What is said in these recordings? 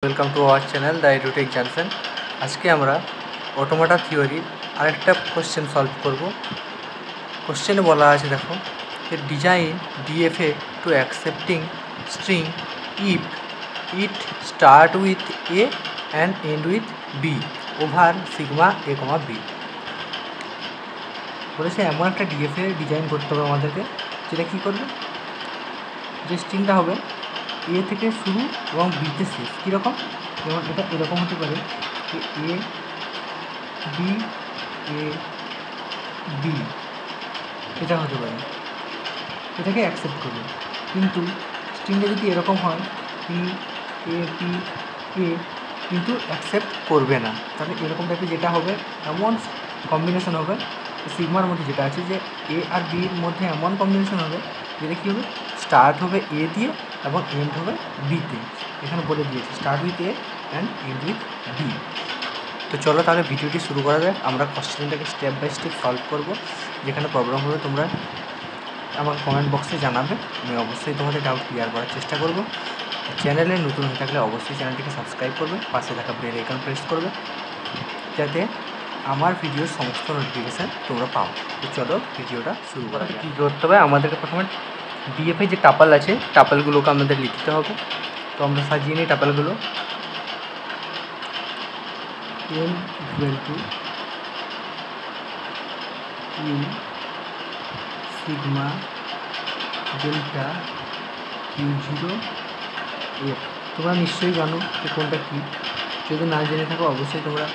Welcome to our channel the Edutech Jansen. আজকে আমরা অটোমাটা থিওরির আরেকটা কোশ্চেন সলভ করব। কোশ্চেনে বলা আছে, দেখো, যে design DFA to accepting string if it start with A and end with B over sigma A comma B. বলেছে এমন একটা ডিএফএ ডিজাইন করতে হবে আমাদেরকে, যেটা কী করবে, যে স্ট্রিংটা হবে এ থেকে শুরু এবং বিতে শেষ। কীরকম? যেমন এটা এরকম হতে পারে যে এ বি এ বি, এটা হতে পারে, এটাকে অ্যাকসেপ্ট করবে। কিন্তু স্ট্রিংটা যদি এরকম হয় পি এ পি এ, কিন্তু অ্যাকসেপ্ট করবে না। তাহলে এরকম টাইপের যেটা হবে, এমন কম্বিনেশন হবে সিগমার মধ্যে যেটা আছে, যে এ আর বির মধ্যে এমন কম্বিনেশন হবে যেটা কী হবে, স্টার্ট হবে এ দিয়ে এবং এন্ড হবে বিতে। এখানে বলে দিয়েছে start with A and end with B. তো চলো তাহলে ভিডিওটি শুরু করা যাক। আমরা কোশ্চেনটাকে স্টেপ বাই স্টেপ সলভ করব। যেখানে প্রবলেম হবে তোমরা আমাকে কমেন্ট বক্সে জানাবে, আমি অবশ্যই তোমাদের ডাউট ক্লিয়ার করার চেষ্টা করব। চ্যানেলে নতুন হয়ে থাকলে অবশ্যই চ্যানেলটিকে সাবস্ক্রাইব করবে, পাশে থাকা বেল আইকন প্রেস করবে, যাতে আমার ভিডিওর সমস্ত নোটিফিকেশান তোমরা পাও। তো চলো ভিডিওটা শুরু করা যাক। কী করতে হবে, আমাদেরকে প্রথমে ডিএফএ যে টাপল আছে, টাপলগুলোকে আমাদের লিখতে হবে। তো আমরা সাজিয়ে নিই টাপলগুলো। n equal to q sigma delta q0 f। তোমরা নিশ্চয়ই জানো যে কোনটা কী। যদি না জেনে থাকো অবশ্যই তোমরা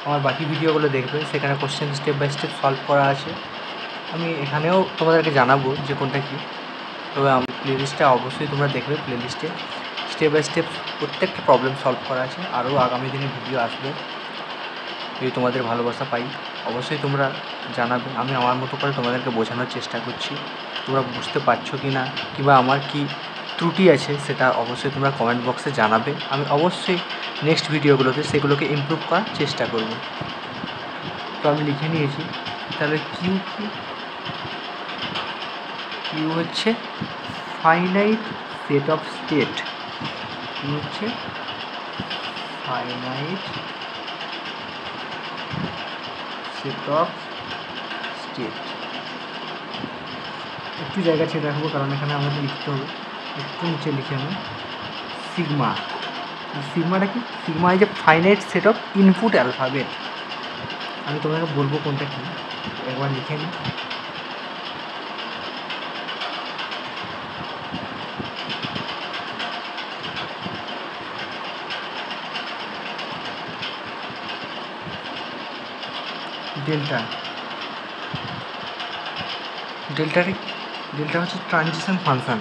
আমার বাকি ভিডিওগুলো দেখবে, সেখানে question step by step solve করা আছে। আমি এখানেও তোমাদেরকে জানাবো যে কোনটা কী। তবে প্লেলিস্টটা অবশ্যই তোমরা দেখবে, প্লেলিস্টে স্টেপ বাই স্টেপ প্রত্যেকটা প্রবলেম সলভ করা আছে। আরও আগামী দিনে ভিডিও আসবে। যদি তোমাদের ভালোবাসা পাই অবশ্যই তোমরা জানাবে। আমি আমার মতো করে তোমাদেরকে বোঝানোর চেষ্টা করছি, তোমরা বুঝতে পারছো কি না, কিংবা আমার কি ত্রুটি আছে সেটা অবশ্যই তোমরা কমেন্ট বক্সে জানাবে। আমি অবশ্যই নেক্সট ভিডিওগুলোতে সেগুলোকে ইমপ্রুভ করার চেষ্টা করব। তো আমি লিখে নিয়েছি। তাহলে কিউ কি? কিউ হচ্ছে finite set of state. Q হচ্ছে ফাইনাইট সেট অফ স্টেট। একটু জায়গা ছেড়ে রাখবো, কারণ এখানে আমাদের লিখতে হবে। একটু নিচে লিখে আমি সিগমা। সিগমাটা কি? Sigma is a finite set of input alphabet. আমি তোমাকে বলবো কোনটা কি, একবার লিখে নিই। ডেল্টা। ডেল্টা হচ্ছে ট্রানজিশন ফাংশন।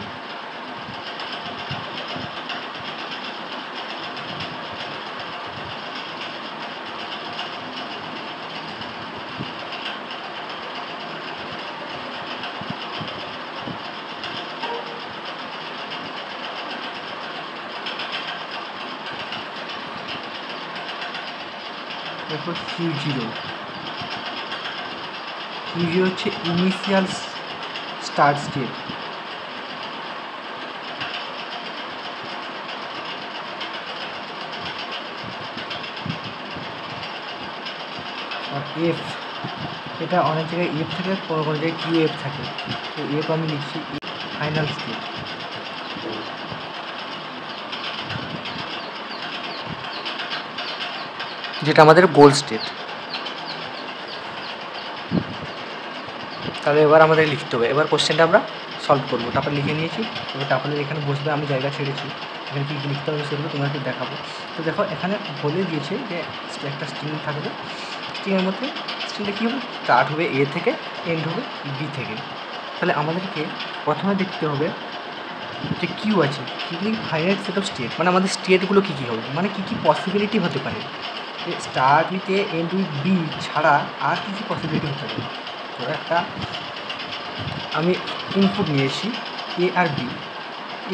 দেখো Q0 হচ্ছে ইনিশিয়াল স্টার্ট স্টেট। আর এফ, এটা অনেক জায়গায় এফ থাকে, কোনো কোনো জায়গায় কিউ এফ থাকে। তো এফ আমি লিখছি ফাইনাল স্টেট। যেটা আমাদের গোল স্টেট। তাহলে এবার আমাদের লিখতে হবে। এবার কোশ্চেনটা আমরা সলভ করবো। তারপর লিখে নিয়েছি, এবার তারপরে এখানে বসবে, আমি জায়গা ছেড়েছি। এখানে কী কী লিখতে হবে সেগুলো তোমাকে দেখাবো। তো দেখো এখানে বলে দিয়েছে যে একটা স্ট্রিং থাকবে, স্ট্রিংয়ের মধ্যে স্ট্রিংটা কী হবে, স্টার্ট হবে এ থেকে, এন্ড হবে বি থেকে। তাহলে আমাদেরকে প্রথমে দেখতে হবে যে কিউ আছে, কী কী ফাইনাইট সেট অফ স্টেট, মানে আমাদের স্টেটগুলো কী কী হবে, মানে কী কী পসিবিলিটি হতে পারে। Start with A end with B ছাড়া আর কী কী পসিবিলিটি হতে পারে। ধরো একটা আমি ইনপুট নিয়েছি এ আর বি।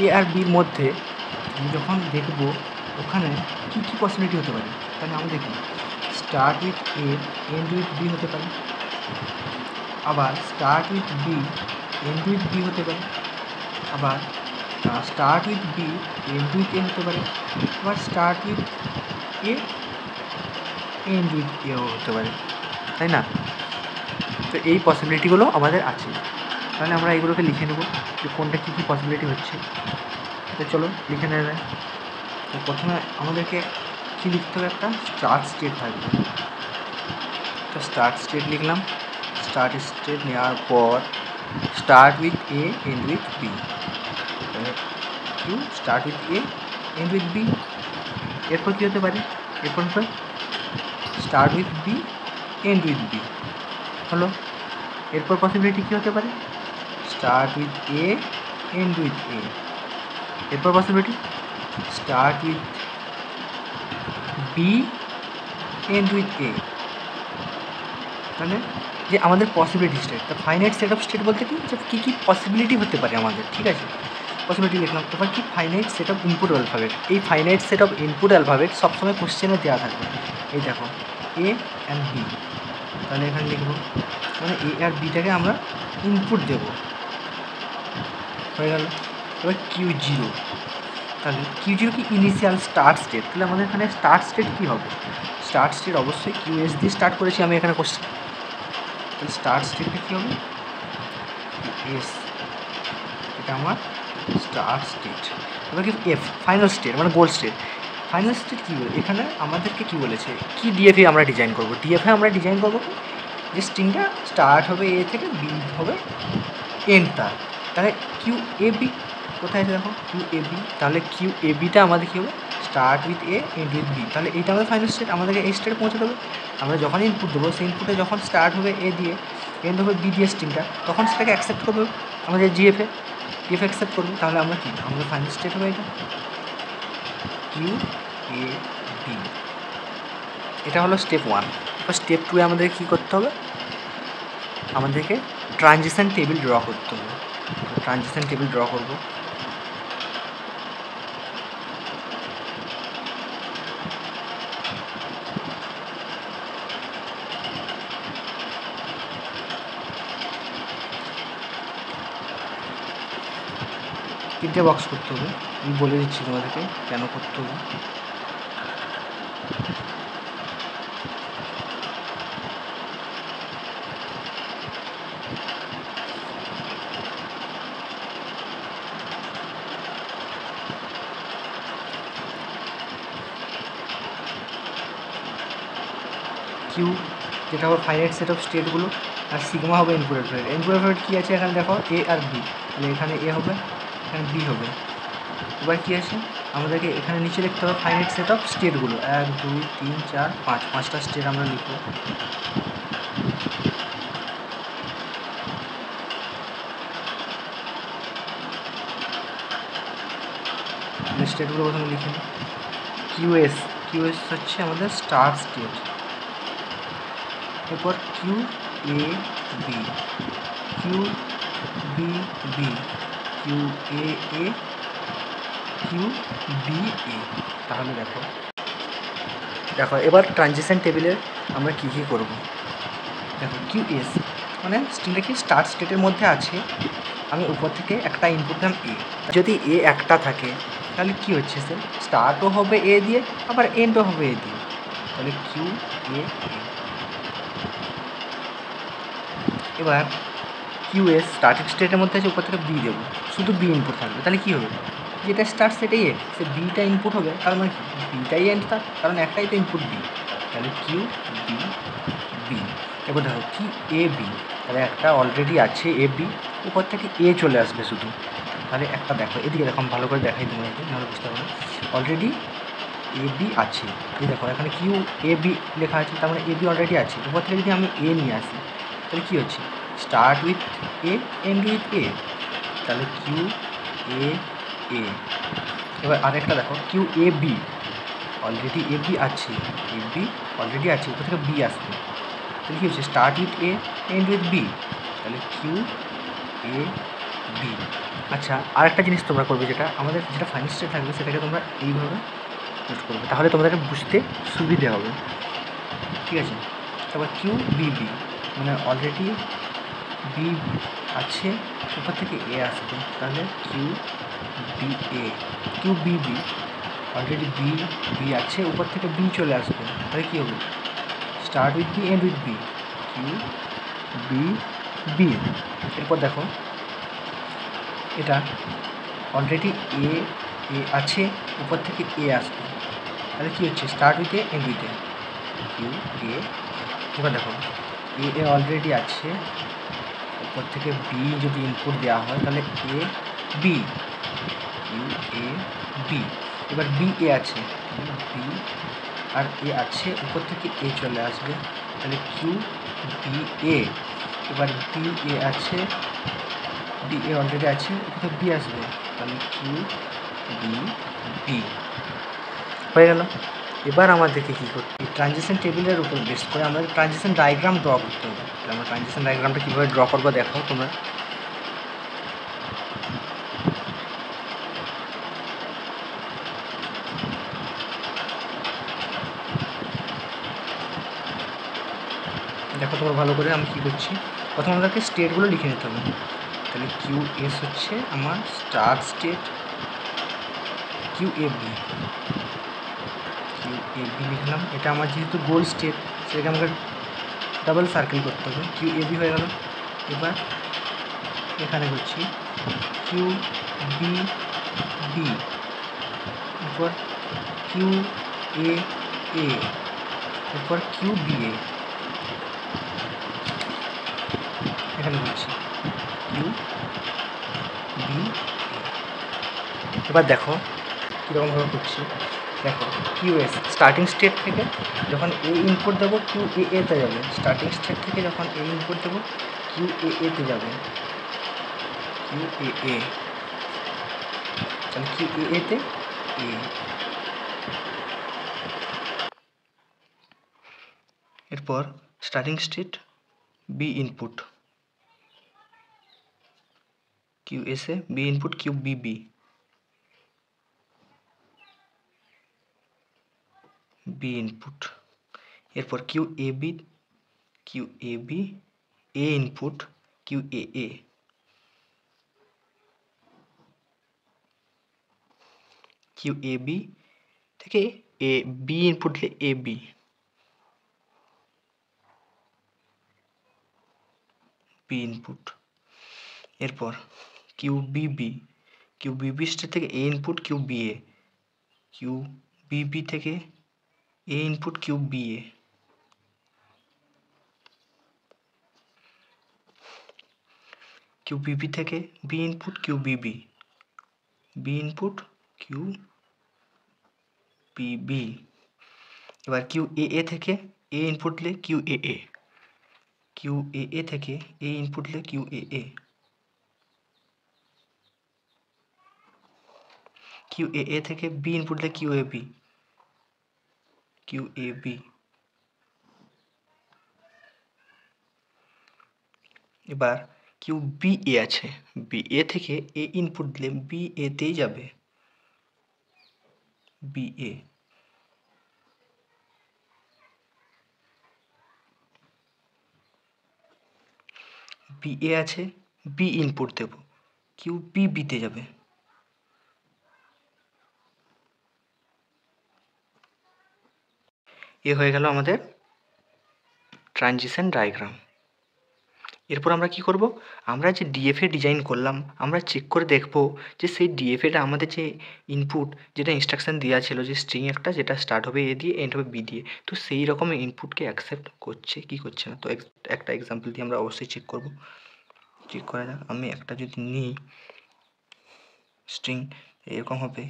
এ আর বির মধ্যে আমি যখন দেখব ওখানে কী কী পসিবিলিটি হতে পারে, তাহলে আমি দেখি start with A end with B হতে পারে, আবার start with B end with B হতে পারে, আবার start with B end with A হতে পারে, আবার start with A end with এও হতে পারে, তাই না? তো এই পসিবিলিটিগুলো আমাদের আছে। তাহলে আমরা এইগুলোকে লিখে নেব যে কোনটা কী কী পসিবিলিটি হচ্ছে। তো চলো লিখে নেওয়া যায়। তো প্রথমে আমাদেরকে কী লিখতে হবে, একটা স্টার্ট স্টেট থাকবে। তো স্টার্ট স্টেট লিখলাম। স্টার্ট স্টেট নেওয়ার পর start with A end with B, Q start with A end with B. এরপর কী হতে পারে, এরপর start with B end with B হলো। এরপর পসিবিলিটি কী হতে পারে, start with A end with A. এরপর possibility start with B end with A. মানে যে আমাদের পসিবিলিটি স্টেট, তো ফাইনাইট সেট অফ স্টেট বলতে কি, যে কী কী পসিবিলিটি হতে পারে আমাদের, ঠিক আছে? পসিবিলিটি লিখলাম। এবার কি finite set of input alphabet. এই finite set of input alphabet সবসময় কোশ্চেনে দেওয়া থাকবে। এই দেখো এ অ্যান্ড বি, তাহলে এখানে লিখবো মানে এ আর বিটাকে আমরা ইনপুট দেবো, হয়ে গেল। এবার কিউ জিরো, তাহলে কিউ জিরো কি ইনিশিয়াল স্টার্ট স্টেট, তাহলে আমাদের এখানে স্টার্ট স্টেট কী হবে, স্টার্ট স্টেট অবশ্যই কিউ এস দিয়ে স্টার্ট করেছি আমি এখানে কোশ্চেন, তাহলে স্টার্ট স্টেটটা কী হবে এস, এটা আমার স্টার্ট স্টেট। এবার কি এফ ফাইনাল স্টেট মানে গোল স্টেট। ফাইনাল স্টেট কী বলে, এখানে আমাদেরকে কী বলেছে, কি ডিএফএ আমরা ডিজাইন করবো, ডিএফএ আমরা ডিজাইন করবো যে স্ট্রিংটা স্টার্ট হবে এ থেকে বি হবে এন্ড তার, তাহলে কিউ এ বি কোথায় আছে দেখো কিউ এ বি, তাহলে কিউ এ বিটা আমাদের কী হবে start with A end with B, তাহলে এইটা আমাদের ফাইনাল স্টেট, আমাদেরকে এই স্টেটে পৌঁছে দেবে। আমরা যখন ইনপুট দেবো সেই ইনপুটে যখন স্টার্ট হবে এ দিয়ে এন্ড হবে বি দিয়ে স্ট্রিংটা, তখন সেটাকে অ্যাকসেপ্ট করবে আমাদের জিএফএ, জিএফএ অ্যাকসেপ্ট করবে। তাহলে আমরা কি আমাদের ফাইনাল স্টেট হবে এটা কিউ এ বি। এটা হলো স্টেপ 1। এবার স্টেপ 2 এ আমাদের কী করতে হবে, আমাদেরকে ট্রানজিশন টেবিল ড্র করতে হবে। ট্রানজিশন টেবিল ড্র করবো। তিনটে বক্স করতে হবে, আমি বলে দিচ্ছি তোমাদেরকে কেন করতে হবে। কিউ যেটা হবে ফাইনাইট সেট অফ স্টেটগুলো, আর সিগমা হবে ইনপুট অ্যালফাবেট। ইনপুট অ্যালফাবেট কী আছে এখানে দেখো এ আর বি, তাহলে এখানে এ হবে এখানে বি হবে। এবার কী আছে আমাদেরকে এখানে নিচে লিখতে হবে ফাইনাইট সেট অফ স্টেটগুলো, 1 2 3 4 5, 5টা স্টেট আমরা লিখবো। স্টেটগুলো প্রথমে লিখে নিই। কিউএস, কিউএস হচ্ছে আমাদের স্টার্ট স্টেট। এরপর Q A B, Q B B, Q A A, Q B A. তাহলে দেখো দেখো এবার ট্রানজিশন টেবিলের আমরা কী কী করবো। দেখো কিউ এস মানে স্ট্রিংটা কি স্টার্ট স্টেটের মধ্যে আছে, আমি উপর থেকে একটা ইনপুট দিলাম এ, যদি এ একটা থাকে তাহলে কী হচ্ছে সে স্টার্টও হবে এ দিয়ে আবার এন্ডও হবে এ দিয়ে, তাহলে কিউ এ। এবার কিউএস স্টার্টিং স্টেটের মধ্যে আছে, উপর থেকে বি দেবো, শুধু বি ইনপুট থাকবে, তাহলে কী হবে যেটা স্টার্ট সেটাই এ, সে বিটা ইনপুট হবে, তার মানে কি বিটাই এন্ড তার, কারণ একটাই তো ইনপুট বি, তাহলে কিউ বি বি। এবার দেখো কি এ বি, তাহলে একটা অলরেডি আছে এ বি, উপর থেকে এ চলে আসবে শুধু, তাহলে একটা দেখো এদিকে দেখো ভালো করে দেখাই তোমাদেরকে নাহলে বুঝতে পারবে। অলরেডি এ বি আছে, এই দেখো এখানে কিউ এ বি লেখা আছে, তার মানে এ বি অলরেডি আছে, উপর থেকে যদি আমি এ নিয়ে আসি তাহলে কী হচ্ছে start with A end with A, তাহলে কিউ এ এ। এবার আরেকটা দেখো Q A B, already A B আছে, এ বি অলরেডি আছে, উপর থেকে বি আসবে, তাহলে কী হচ্ছে start with A end with B, তাহলে কিউ এ বি। আচ্ছা আরেকটা জিনিস তোমরা করবে, যেটা আমাদের যেটা ফাইনাল স্টেট থাকবে সেটাকে তোমরা এইভাবে পোস্ট করবে, তাহলে তোমাদেরকে বুঝতে সুবিধে হবে, ঠিক আছে। তারপর কিউ বি বি মানে অলরেডি বি আছে, উপর থেকে এ আসবে, তাহলে Q B A, Q B B, already B B আছে, উপর থেকে বি চলে আসবে, তাহলে কী হবে, start with B end with B, Q B B. এরপর দেখো এটা অলরেডি এ এ আছে, উপর থেকে এ আসবে, তাহলে কী হচ্ছে, start with A end with A, Q A. এবার দেখো এ অলরেডি আছে, উপর থেকে বি যদি ইনপুট দেওয়া হয় তাহলে এ বি, কিউ এ বি। এবার বি এ আছে, বি আর এ আছে, উপর থেকে এ চলে আসবে, তাহলে কিউ বি এ। এবার বি এ আছে, বি এ অলরেডি আছে, উপর থেকে বি আসবে, তাহলে কিউ বি বি হয়ে গেল। এবার আমাদেরকে কী করতে হবে, ট্রানজিশন টেবিলের উপর বেস করে আমরা ট্রানজিশন ডায়াগ্রাম ড্র করতে হবে। আমরা ট্রানজিশন ডায়াগ্রামটা কীভাবে ড্র করবো দেখো তোমরা। দেখো তোমরা ভালো করে আমি কী করছি, প্রথমে আমাদেরকে স্টেটগুলো লিখে নিতে হবে। তাহলে কিউ এস হচ্ছে আমার start state, Q A B, Q A B লিখলাম, এটা আমার যেহেতু গোল স্টেট সেটাকে আমাকে ডাবল সার্কেল করতে হবে, কিউ এ বি হয়ে গেল। এবার এখানে করছি কিউ বি বি, এরপর কিউ এ এ, এরপর কিউ বি এ, এখানে করছি কিউ বি। এবার দেখো কীরকমভাবে করছি, দেখো কিউ এস স্টার্টিং স্টেট থেকে যখন এ ইনপুট দেবো কিউ এ এতে যাবে, স্টার্টিং স্টেট থেকে যখন এ ইনপুট দেবো কিউ এ এতে যাবে, কিউ এ এ, তাহলে কিউ এ এতে এ। এরপর starting state B input, Q S A B input Q B B, B input. এরপর Q A B, Q A B A input Q A A, Q A B থেকে A B input দিলে A B, B input. এরপর Q B B, Q B B state থেকে A input Q B A, Q B B থেকে A input Q B A, Q B B থেকে B input Q B B, B input Q B B. এবার Q A A থেকে A input দিলে Q A A, Q A A থেকে A input দিলে Q A A, Q A A থেকে B input দিলে Q A B, Q A B. এবার Q B A আছে, B এ থেকে A input দিলে বি এতেই যাবে, বি এ। বি এ আছে, বি ইনপুট দেব, কিউ বি বিতে যাবে, এ হয়ে গেল আমাদের ট্রানজিশন ডায়াগ্রাম। এরপর আমরা কি করব, আমরা যে ডিএফএ ডিজাইন করলাম আমরা চেক করে দেখব যে সেই ডিএফএটা আমাদের যে ইনপুট যেটা ইনস্ট্রাকশান দেওয়া ছিল যে স্ট্রিং একটা যেটা স্টার্ট হবে এ দিয়ে এন্ড হবে বি দিয়ে, তো সেই রকম ইনপুটকে অ্যাকসেপ্ট করছে কি করছে না। তো একটা এক্সাম্পল দিয়ে আমরা অবশ্যই চেক করব। চেক করা যাক, আমি একটা যদি নিই স্ট্রিং এরকম হবে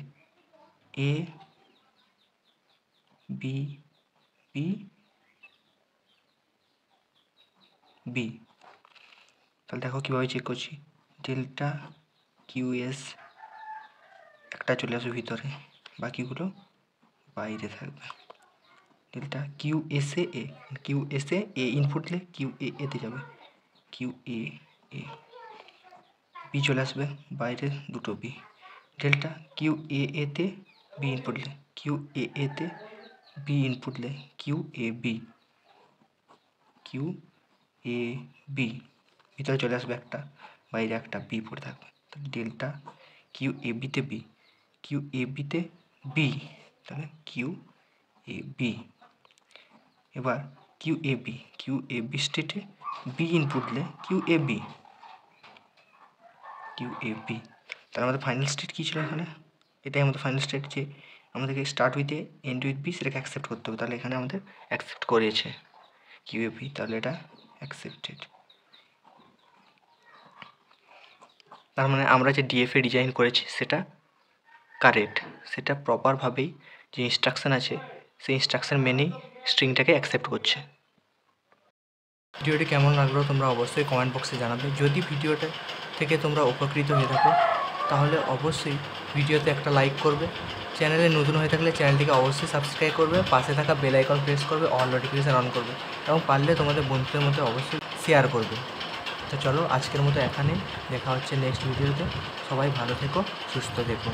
এ বি বি বি, তাহলে দেখো কীভাবে চেক করছি, ডেল্টা কিউএস একটা চলে আসবে ভিতরে, বাকিগুলো বাইরে থাকবে। Delta q S a, q S a input দিলে কিউ এ এতে যাবে, কিউ এ এ, বি চলে আসবে বাইরে দুটো বি, ডেল্টা কিউ এ এতে বি ইনপুট দিলে কিউ এ এতে বি ইনপুট দিলে Q A B, Q A B ভিতরে চলে আসবে একটা, বাইরে একটা বি পড়ে থাকবে, তাহলে ডেল্টা কিউ এ বিতে বি, কিউ এ বিতে বি, তাহলে কিউ এ বি। এবার কিউ এ বি স্টেটে বি ইনপুট দিলে কিউ এ বি, তাহলে আমাদের ফাইনাল স্টেট কী ছিল এখানে? এটাই আমাদের ফাইনাল স্টেট, যে আমাদেরকে start with A end with b সেটাকে অ্যাকসেপ্ট করতে হবে। তাহলে এখানে আমাদের অ্যাকসেপ্ট করেছে কিউ এ বি, তাহলে এটা অ্যাকসেপ্টেড। তার মানে আমরা যে ডিএফএ ডিজাইন করেছি সেটা কারেক্ট, সেটা প্রপারভাবেই যে ইনস্ট্রাকশান আছে সেই ইনস্ট্রাকশান মেনেই স্ট্রিংটাকে অ্যাকসেপ্ট করছে। ভিডিওটি কেমন লাগলো তোমরা অবশ্যই কমেন্ট বক্সে জানাবে। যদি ভিডিওটা থেকে তোমরা উপকৃত হয়ে থাকো তাহলে অবশ্যই ভিডিওতে একটা লাইক করবে, চ্যানেলে নতুন হয়ে থাকলে চ্যানেলটিকে অবশ্যই সাবস্ক্রাইব করবে, পাশে থাকা বেল আইকন প্রেস করবে, অল নোটিফিকেশান অন করবে এবং পারলে তোমাদের বন্ধুদের মধ্যে অবশ্যই শেয়ার করবে। তো চলো আজকের মতো এখানেই, দেখা হচ্ছে নেক্সট ভিডিওতে। সবাই ভালো থেকো, সুস্থ থেকো।